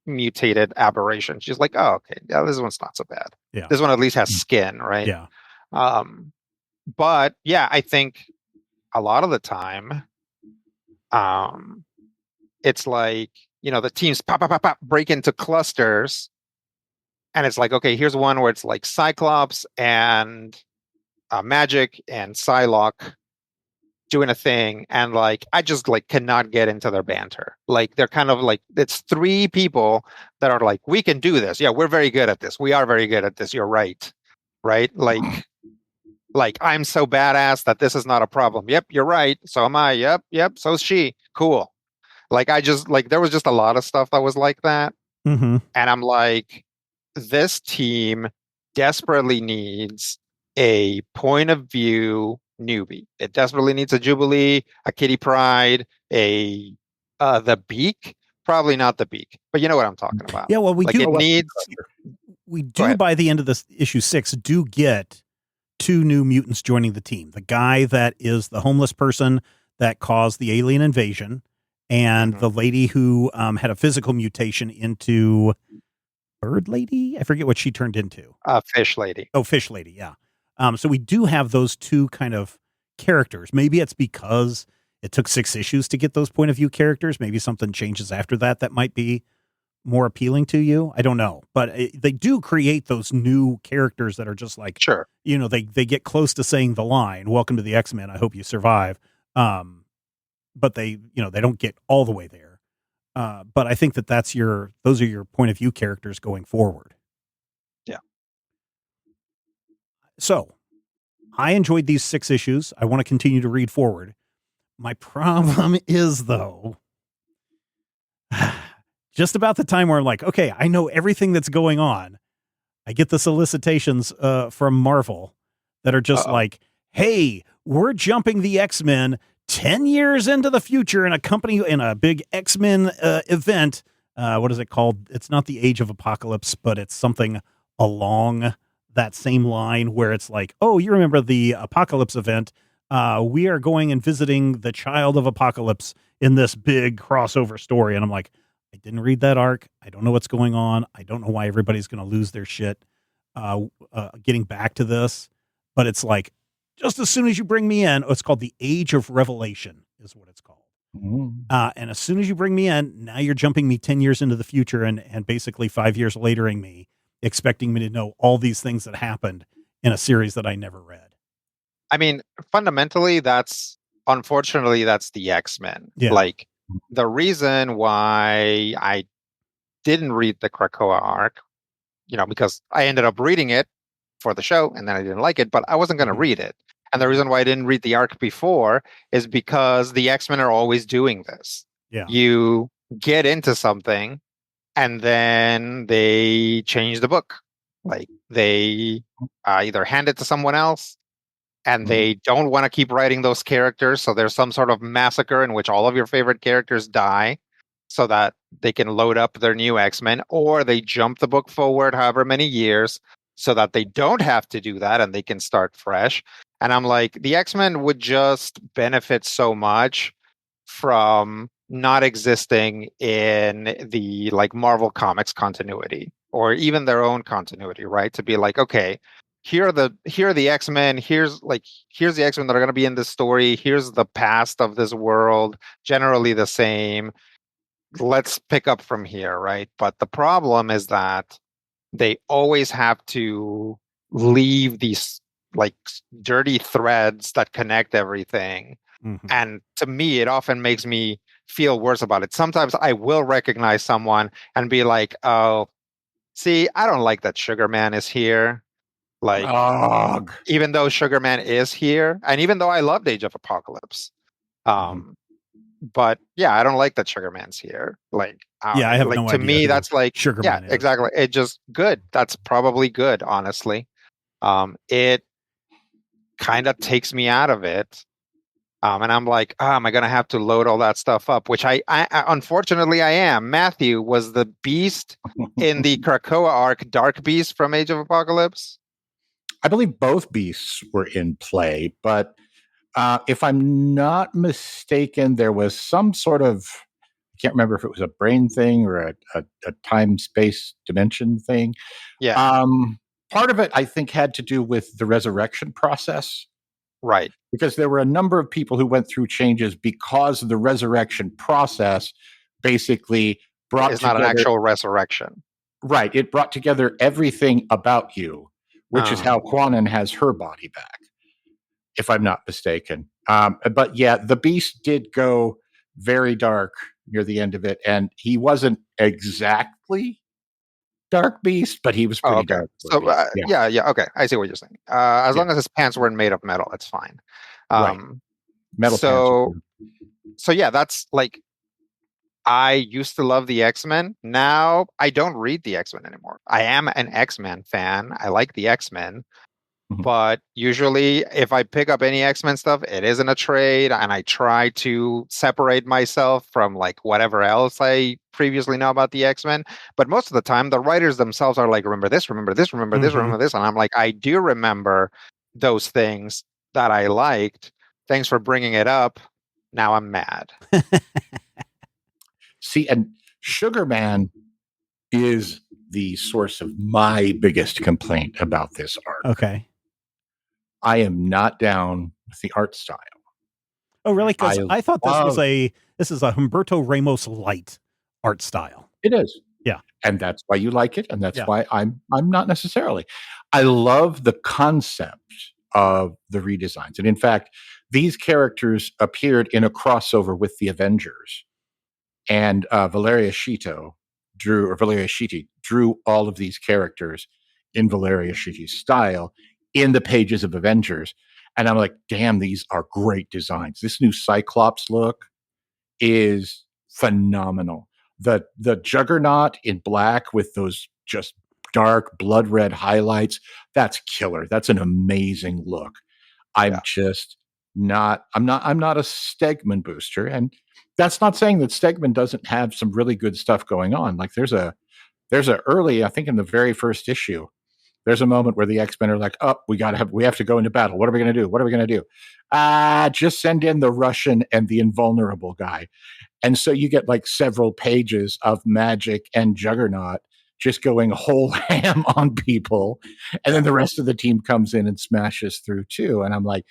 mutated aberration, she's like, oh, okay, yeah, this one's not so bad. Yeah. This one at least has skin, right? Yeah. But yeah, I think a lot of the time, it's like, the teams pop, break into clusters. And it's like, okay, here's one where it's like Cyclops and Magic and Psylocke doing a thing. And like, I just like cannot get into their banter. Like, they're kind of like, it's three people that are like, we can do this. Yeah, we're very good at this. We are very good at this. You're right. Right? Like I'm so badass that this is not a problem. Yep, you're right. So am I. Yep. So is she. Cool. Like, I just like, there was just a lot of stuff that was like that. And I'm like, this team desperately needs a point of view newbie. It desperately needs a Jubilee, a Kitty Pryde, the Beak. Probably not the Beak, but you know what I'm talking about. Yeah, well, we do by the end of this issue 6 do get 2 new mutants joining the team. The guy that is the homeless person that caused the alien invasion, and the lady who had a physical mutation into Bird Lady. I forget what she turned into. Fish Lady. Oh, Fish Lady. Yeah. So we do have those two kind of characters. Maybe it's because it took 6 issues to get those point of view characters. Maybe something changes after that that might be more appealing to you. I don't know, but they do create those new characters that are just like, Sure. you know, they get close to saying the line, "Welcome to the X-Men. I hope you survive." But they don't get all the way there. But I think those are your point of view characters going forward. Yeah. So I enjoyed these 6 issues. I want to continue to read forward. My problem is, though, just about the time where I'm like, okay, I know everything that's going on. I get the solicitations from Marvel that are just like, hey, we're jumping the X-Men 10 years into the future in a big X-Men event. What is it called? It's not the Age of Apocalypse, but it's something along that same line where it's like, oh, you remember the Apocalypse event? We are going and visiting the child of Apocalypse in this big crossover story. And I'm like, I didn't read that arc. I don't know what's going on. I don't know why everybody's going to lose their shit getting back to this. But it's like, just as soon as you bring me in, it's called the Age of Revelation is what it's called. Mm. And as soon as you bring me in, now you're jumping me 10 years into the future and basically 5 years latering me, expecting me to know all these things that happened in a series that I never read. I mean, fundamentally, unfortunately, that's the X-Men. Yeah. Like, the reason why I didn't read the Krakoa arc, because I ended up reading it for the show and then I didn't like it, but I wasn't going to read it. And the reason why I didn't read the arc before is because the X-Men are always doing this. Yeah. You get into something and then they change the book. Like, they either hand it to someone else and they don't want to keep writing those characters. So there's some sort of massacre in which all of your favorite characters die so that they can load up their new X-Men, or they jump the book forward however many years so that they don't have to do that and they can start fresh. And I'm like, the X-Men would just benefit so much from not existing in the like Marvel Comics continuity or even their own continuity, right? To be like, okay, here are the X-Men, here's the X-Men that are going to be in this story, here's the past of this world, generally the same. Let's pick up from here, right? But the problem is that they always have to leave these like dirty threads that connect everything. Mm-hmm. And to me, it often makes me feel worse about it. Sometimes I will recognize someone and be like, oh, see, I don't like that Sugar Man is here. Like, even though Sugar Man is here, and even though I loved Age of Apocalypse, but yeah, I don't like that Sugar Man's here. Like, I have like, no to idea me, who that's like, Sugar yeah, Man is. exactly. It just good. That's probably good, honestly. It kind of takes me out of it. And I'm like, am I going to have to load all that stuff up? Which I unfortunately I am. Matthew, was the Beast in the Krakoa arc Dark Beast from Age of Apocalypse? I believe both beasts were in play, but if I'm not mistaken, there was some sort of, I can't remember if it was a brain thing or a time-space dimension thing. Yeah. Part of it, I think, had to do with the resurrection process. Right. Because there were a number of people who went through changes because the resurrection process basically brought It's not an actual resurrection. Right. It brought together everything about you, which is how Quanon has her body back, if I'm not mistaken. But yeah, the Beast did go very dark near the end of it, and he wasn't exactly Dark Beast, but he was pretty dark. So yeah. Okay, I see what you're saying. As long as his pants weren't made of metal, it's fine. Right. Metal pants. So yeah, that's like, I used to love the X-Men. Now I don't read the X-Men anymore. I am an X-Men fan. I like the X-Men. But usually if I pick up any X-Men stuff, it isn't a trade, and I try to separate myself from like whatever else I previously know about the X-Men. But most of the time, the writers themselves are like, remember this, remember this, remember this, remember this. And I'm like, I do remember those things that I liked. Thanks for bringing it up. Now I'm mad. See, and Sugar Man is the source of my biggest complaint about this art. Okay. I am not down with the art style. Oh, really? Because I thought this is a Humberto Ramos light art style. It is. Yeah. And that's why you like it, and that's why I'm not necessarily. I love the concept of the redesigns. And in fact, these characters appeared in a crossover with the Avengers. And Valeria Schiti drew all of these characters in Valeria Schiti's style in the pages of Avengers. And I'm like, damn, these are great designs. This new Cyclops look is phenomenal. The Juggernaut in black with those just dark blood red highlights, that's killer. That's an amazing look. I'm not a Stegman booster, and that's not saying that Stegman doesn't have some really good stuff going on. Like there's a early, I think in the very first issue, there's a moment where the X-Men are like, oh, we have to go into battle. What are we going to do? What are we going to do? Just send in the Russian and the invulnerable guy. And so you get like several pages of Magic and Juggernaut just going whole ham on people. And then the rest of the team comes in and smashes through too. And I'm like,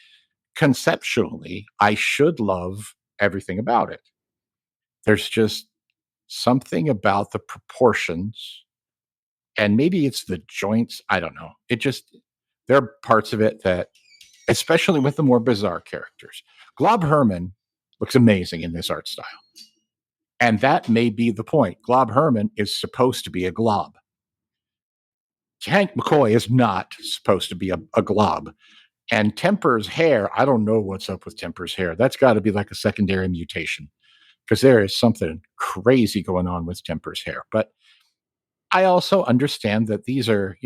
conceptually, I should love everything about it. There's just something about the proportions, and maybe it's the joints. I don't know. There are parts of it that, especially with the more bizarre characters, Glob Herman looks amazing in this art style. And that may be the point. Glob Herman is supposed to be a glob. Hank McCoy is not supposed to be a glob. And Temper's hair, I don't know what's up with Temper's hair. That's got to be like a secondary mutation, because there is something crazy going on with Temper's hair. But I also understand that these are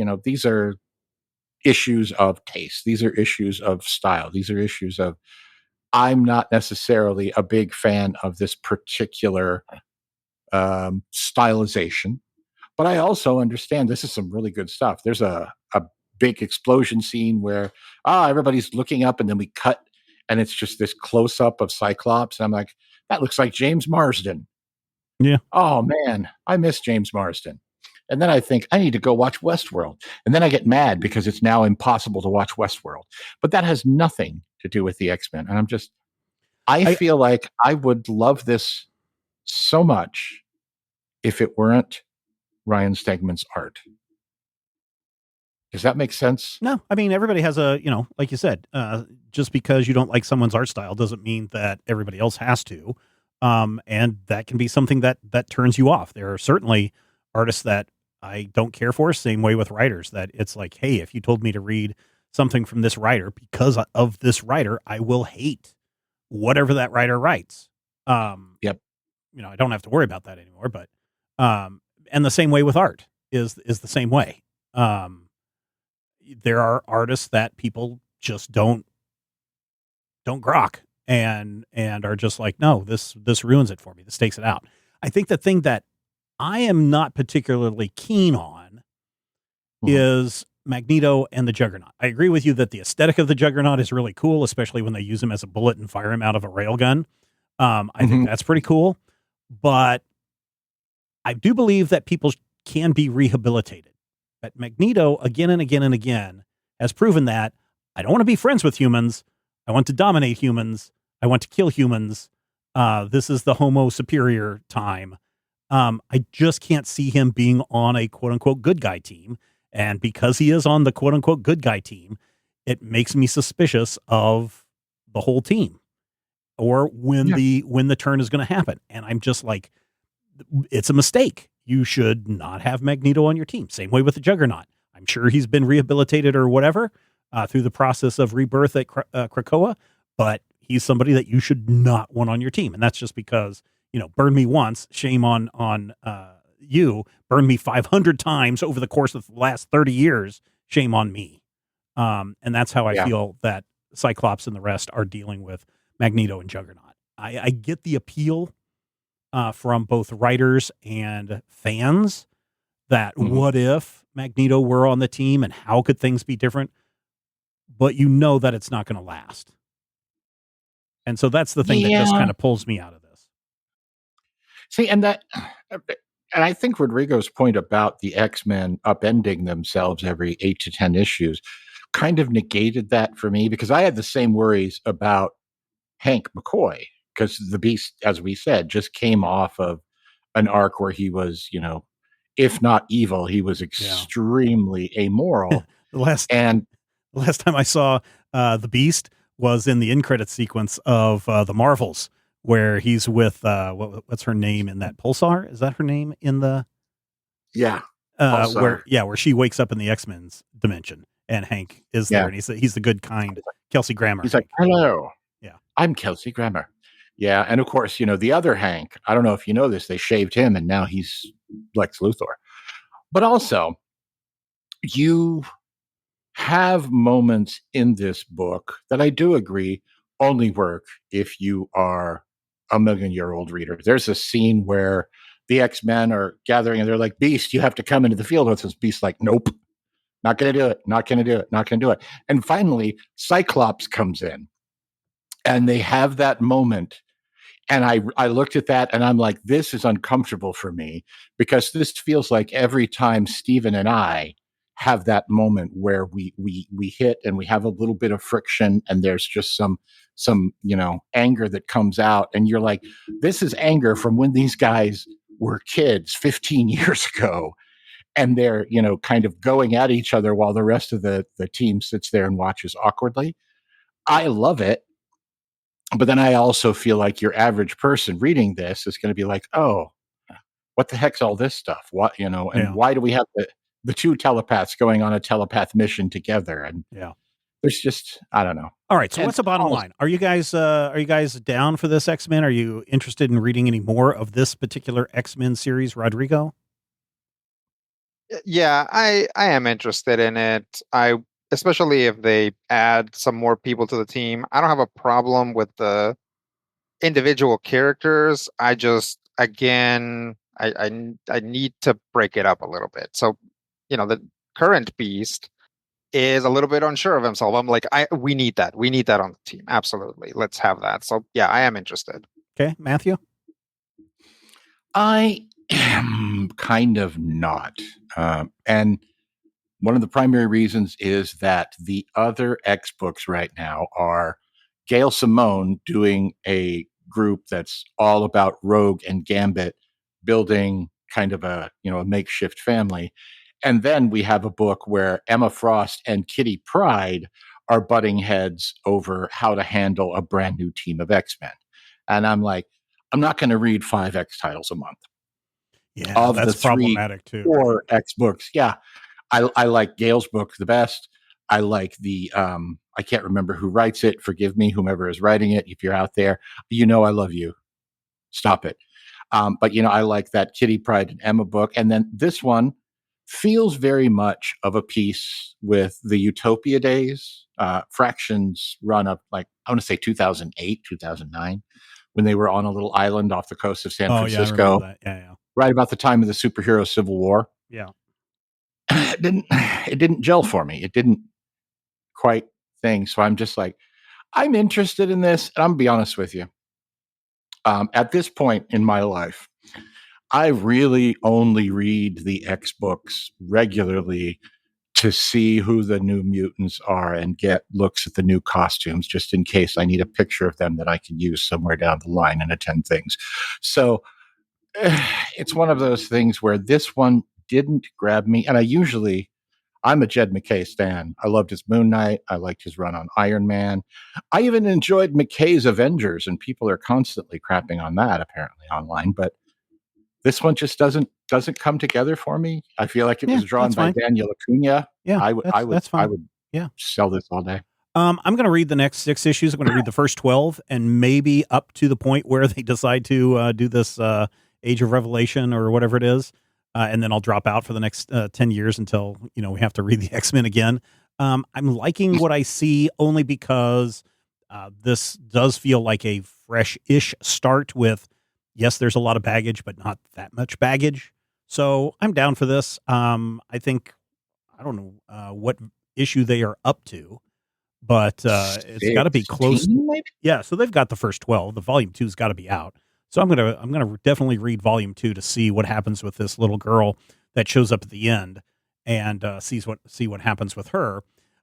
issues of taste. These are issues of style. These are issues of, I'm not necessarily a big fan of this particular stylization, but I also understand this is some really good stuff. There's a big explosion scene where everybody's looking up, and then we cut, and it's just this close up of Cyclops. And I'm like, that looks like James Marsden. Yeah. Oh man, I miss James Marsden. And then I think I need to go watch Westworld. And then I get mad because it's now impossible to watch Westworld. But that has nothing to do with the X-Men. And I feel like I would love this so much if it weren't Ryan Stegman's art. Does that make sense? No, I mean, everybody has like you said, just because you don't like someone's art style doesn't mean that everybody else has to. And that can be something that turns you off. There are certainly artists that I don't care for. Same way with writers, that it's like, hey, if you told me to read something from this writer because of this writer, I will hate whatever that writer writes. Yep. I don't have to worry about that anymore, but, and the same way with art is the same way. There are artists that people just don't grok and are just like, no, this ruins it for me. This takes it out. I think the thing that I am not particularly keen on is Magneto and the Juggernaut. I agree with you that the aesthetic of the Juggernaut is really cool, especially when they use him as a bullet and fire him out of a railgun. I think that's pretty cool, but I do believe that people can be rehabilitated. But Magneto, again and again and again, has proven that I don't want to be friends with humans. I want to dominate humans. I want to kill humans. This is the Homo superior time. I just can't see him being on a quote unquote good guy team. And because he is on the quote unquote good guy team, it makes me suspicious of the whole team, or when the turn is going to happen. And I'm just like, it's a mistake. You should not have Magneto on your team. Same way with the Juggernaut. I'm sure he's been rehabilitated or whatever through the process of rebirth at Krakoa, but he's somebody that you should not want on your team. And that's just because, burn me once, shame on you. Burn me 500 times over the course of the last 30 years, shame on me. And that's how I feel that Cyclops and the rest are dealing with Magneto and Juggernaut. I get the appeal from both writers and fans that what if Magneto were on the team and how could things be different? But that it's not going to last. And so that's the thing that just kind of pulls me out of this. See, and that And I think Rodrigo's point about the X-Men upending themselves every 8 to 10 issues kind of negated that for me, because I had the same worries about Hank McCoy, because the Beast, as we said, just came off of an arc where he was, if not evil, he was extremely amoral. The last And time I saw the Beast was in the end credit sequence of the Marvels, where he's with what's her name in that Pulsar? Is that her name in the Pulsar. where she wakes up in the X-Men's dimension and Hank is there and he's the good kind Kelsey Grammer. He's like, "Hello. Yeah. I'm Kelsey Grammer." Yeah, and of course, the other Hank, I don't know if you know this, they shaved him and now he's Lex Luthor. But also, you have moments in this book that I do agree only work if you are a million-year-old reader. There's a scene where the X-Men are gathering and they're like, "Beast, you have to come into the field with us." Beast's like, "Nope, not going to do it, not going to do it, not going to do it." And finally, Cyclops comes in and they have that moment. And I looked at that and I'm like, this is uncomfortable for me, because this feels like every time Stephen and I have that moment where we hit and we have a little bit of friction and there's just some anger that comes out, and you're like, this is anger from when these guys were kids 15 years ago, and they're kind of going at each other while the rest of the team sits there and watches awkwardly. I love it. But then I also feel like your average person reading this is going to be like, "Oh, what the heck's all this stuff? What, and why do we have the two telepaths going on a telepath mission together?" And there's just, I don't know. All right. So what's the bottom line? Are you guys down for this X-Men? Are you interested in reading any more of this particular X-Men series, Rodrigo? Yeah, I am interested in it. Especially if they add some more people to the team. I don't have a problem with the individual characters. I just, again, I need to break it up a little bit. So, the current Beast is a little bit unsure of himself. I'm like, we need that. We need that on the team. Absolutely. Let's have that. So yeah, I am interested. Okay, Matthew? I am kind of not. And one of the primary reasons is that the other X books right now are Gail Simone doing a group that's all about Rogue and Gambit building kind of a makeshift family. And then we have a book where Emma Frost and Kitty Pryde are butting heads over how to handle a brand new team of X-Men. And I'm like, I'm not going to read 5 X titles a month. Yeah, of that's the 3 problematic too. 4 X books. Yeah. I like Gail's book the best. I like the I can't remember who writes it. Forgive me, whomever is writing it. If you're out there, I love you. Stop it. But I like that Kitty Pryde and Emma book. And then this one feels very much of a piece with the Utopia days. Fractions run up, like, I want to say 2008, 2009, when they were on a little island off the coast of San Francisco. Yeah. Right about the time of the superhero Civil War. Yeah. It didn't gel for me. It didn't quite thing. So I'm just like, I'm interested in this. And I'm gonna be honest with you. At this point in my life, I really only read the X books regularly to see who the new mutants are and get looks at the new costumes, just in case I need a picture of them that I can use somewhere down the line and attend things. So it's one of those things where this one didn't grab me. And I'm a Jed McKay stan. I loved his Moon Knight. I liked his run on Iron Man. I even enjoyed McKay's Avengers, and people are constantly crapping on that apparently online. But this one just doesn't come together for me. I feel like it was drawn by Daniel Acuna. Yeah, I would sell this all day. I'm going to read the next 6 issues. I'm going to read the first 12, and maybe up to the point where they decide to do this Age of Revelation or whatever it is. And then I'll drop out for the next 10 years until, we have to read the X-Men again. I'm liking what I see only because this does feel like a fresh-ish start with, yes, there's a lot of baggage, but not that much baggage. So I'm down for this. I think, I don't know what issue they are up to, but it's got to be close. Maybe? Yeah, so they've got the first 12. The volume 2's got to be out. So I'm gonna definitely read volume 2 to see what happens with this little girl that shows up at the end, and see what happens with her.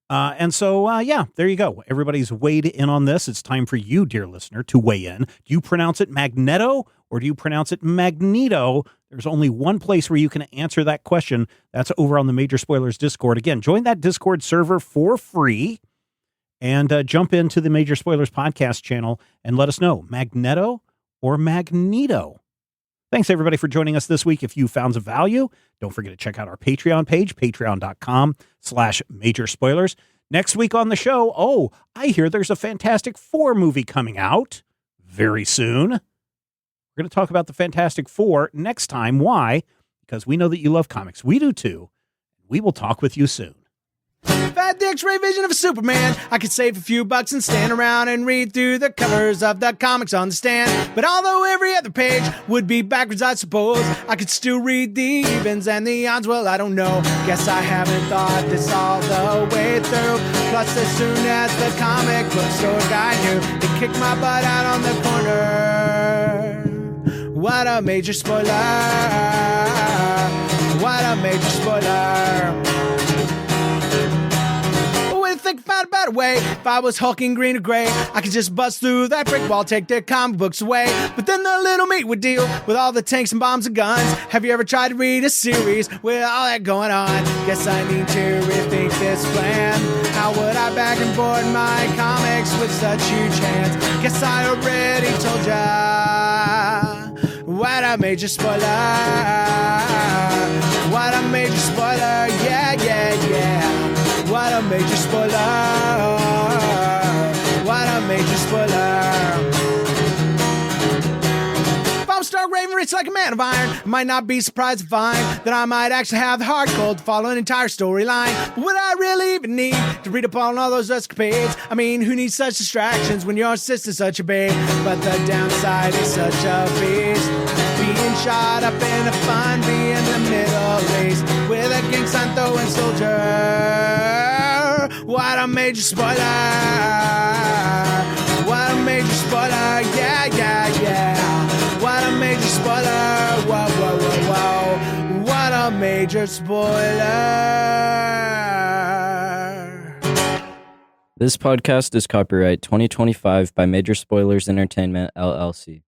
And so, yeah, there you go. Everybody's weighed in on this. It's time for you, dear listener, to weigh in. Do you pronounce it Magneto or do you pronounce it Magneto? There's only one place where you can answer that question. That's over on the Major Spoilers Discord. Again, join that Discord server for free and jump into the Major Spoilers podcast channel and let us know, Magneto or Magneto. Thanks, everybody, for joining us this week. If you found some value, don't forget to check out our Patreon page, patreon.com/Major Spoilers. Next week on the show, I hear there's a Fantastic Four movie coming out very soon. We're going to talk about the Fantastic Four next time. Why? Because we know that you love comics. We do too. We will talk with you soon. If I had the X-ray vision of a Superman, I could save a few bucks and stand around and read through the covers of the comics on the stand. But although every other page would be backwards, I suppose, I could still read the evens and the odds. Well, I don't know. Guess I haven't thought this all the way through. Plus, as soon as the comic book store guy knew, he kicked my butt out on the corner. What a major spoiler. What a major spoiler. Think about a better way. If I was hulking green or gray, I could just bust through that brick wall, take their comic books away. But then the little meat would deal with all the tanks and bombs and guns. Have you ever tried to read a series with all that going on? Guess I need to rethink this plan. How would I back and board my comics with such huge hands? Guess I already told ya. What a major spoiler. What a major spoiler. Yeah, yeah, yeah. What a major spoiler. What a major spoiler. If I'm stark raving rich like a man of iron, I might not be surprised to find that I might actually have the heart cold to follow an entire storyline. But would I really even need to read up on all those escapades? I mean, who needs such distractions when your sister's such a babe? But the downside is such a beast, being shot up in a fun, being the Middle East with a gang sign throwing soldier. What a major spoiler. What a major spoiler. Yeah, yeah, yeah. What a major spoiler. Whoa, whoa, whoa, whoa. What a major spoiler. This podcast is copyright 2025 by Major Spoilers Entertainment, LLC.